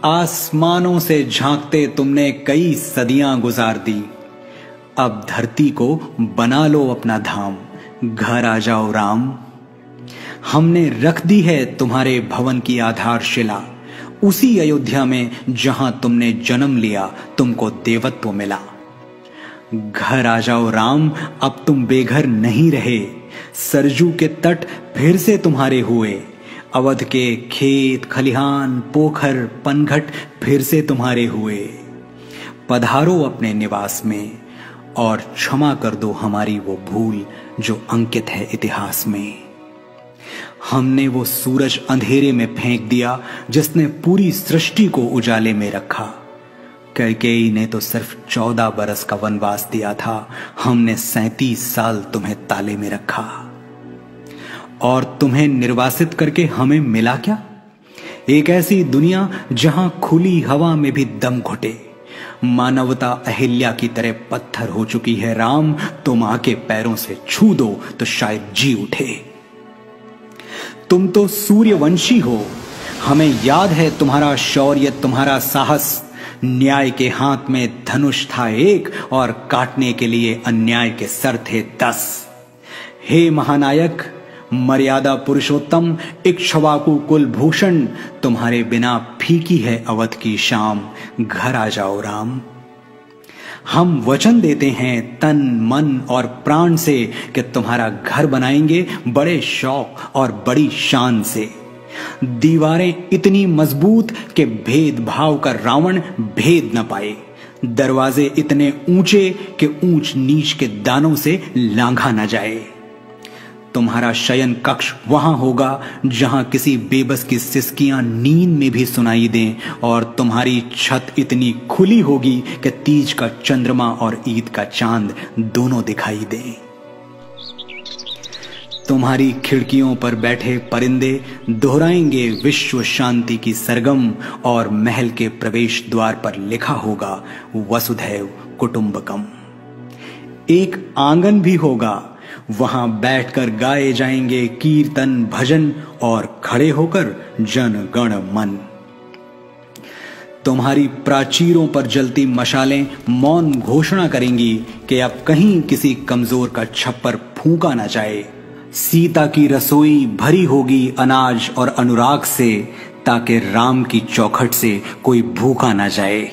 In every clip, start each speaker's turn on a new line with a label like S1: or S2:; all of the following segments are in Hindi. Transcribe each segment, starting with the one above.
S1: आसमानों से झांकते तुमने कई सदियां गुजार दी। अब धरती को बना लो अपना धाम, घर आ जाओ राम। हमने रख दी है तुम्हारे भवन की आधारशिला, उसी अयोध्या में जहां तुमने जन्म लिया तुमको देवत्व मिला। घर आ जाओ राम, अब तुम बेघर नहीं रहे, सरजू के तट फिर से तुम्हारे हुए। अवध के खेत खलिहान पोखर पनघट फिर से तुम्हारे हुए। पधारो अपने निवास में और क्षमा कर दो हमारी वो भूल जो अंकित है इतिहास में। हमने वो सूरज अंधेरे में फेंक दिया जिसने पूरी सृष्टि को उजाले में रखा। कैकेयी ने तो सिर्फ 14 बरस का वनवास दिया था, हमने 37 साल तुम्हें ताले में रखा। और तुम्हें निर्वासित करके हमें मिला क्या? एक ऐसी दुनिया जहां खुली हवा में भी दम घुटे। मानवता अहिल्या की तरह पत्थर हो चुकी है राम, तुम आके पैरों से छू दो तो शायद जी उठे। तुम तो सूर्यवंशी हो, हमें याद है तुम्हारा शौर्य तुम्हारा साहस। न्याय के हाथ में धनुष था एक और काटने के लिए अन्याय के सर थे 10। हे महानायक मर्यादा पुरुषोत्तम इक्ष्वाकु कुलभूषण, तुम्हारे बिना फीकी है अवध की शाम, घर आ जाओ राम। हम वचन देते हैं तन मन और प्राण से कि तुम्हारा घर बनाएंगे बड़े शौक और बड़ी शान से। दीवारें इतनी मजबूत कि भेदभाव का रावण भेद न पाए। दरवाजे इतने ऊंचे कि ऊंच नीच के दानों से लांघा न जाए। तुम्हारा शयन कक्ष वहां होगा जहां किसी बेबस की सिसकियां नींद में भी सुनाई दें, और तुम्हारी छत इतनी खुली होगी कि तीज का चंद्रमा और ईद का चांद दोनों दिखाई दें। तुम्हारी खिड़कियों पर बैठे परिंदे दोहराएंगे विश्व शांति की सरगम, और महल के प्रवेश द्वार पर लिखा होगा वसुधैव कुटुंबकम। एक आंगन भी होगा, वहां बैठकर गाए जाएंगे कीर्तन भजन और खड़े होकर जन गण मन। तुम्हारी प्राचीरों पर जलती मशालें मौन घोषणा करेंगी कि अब कहीं किसी कमजोर का छप्पर फूंका ना जाए। सीता की रसोई भरी होगी अनाज और अनुराग से, ताकि राम की चौखट से कोई भूखा ना जाए।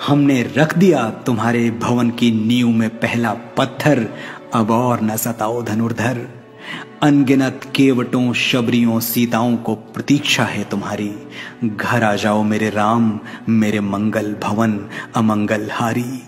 S1: हमने रख दिया तुम्हारे भवन की नींव में पहला पत्थर, अब और न सताओ धनुर्धर। अनगिनत केवटों शबरियों सीताओं को प्रतीक्षा है तुम्हारी, घर आ जाओ मेरे राम, मेरे मंगल भवन अमंगल हारी।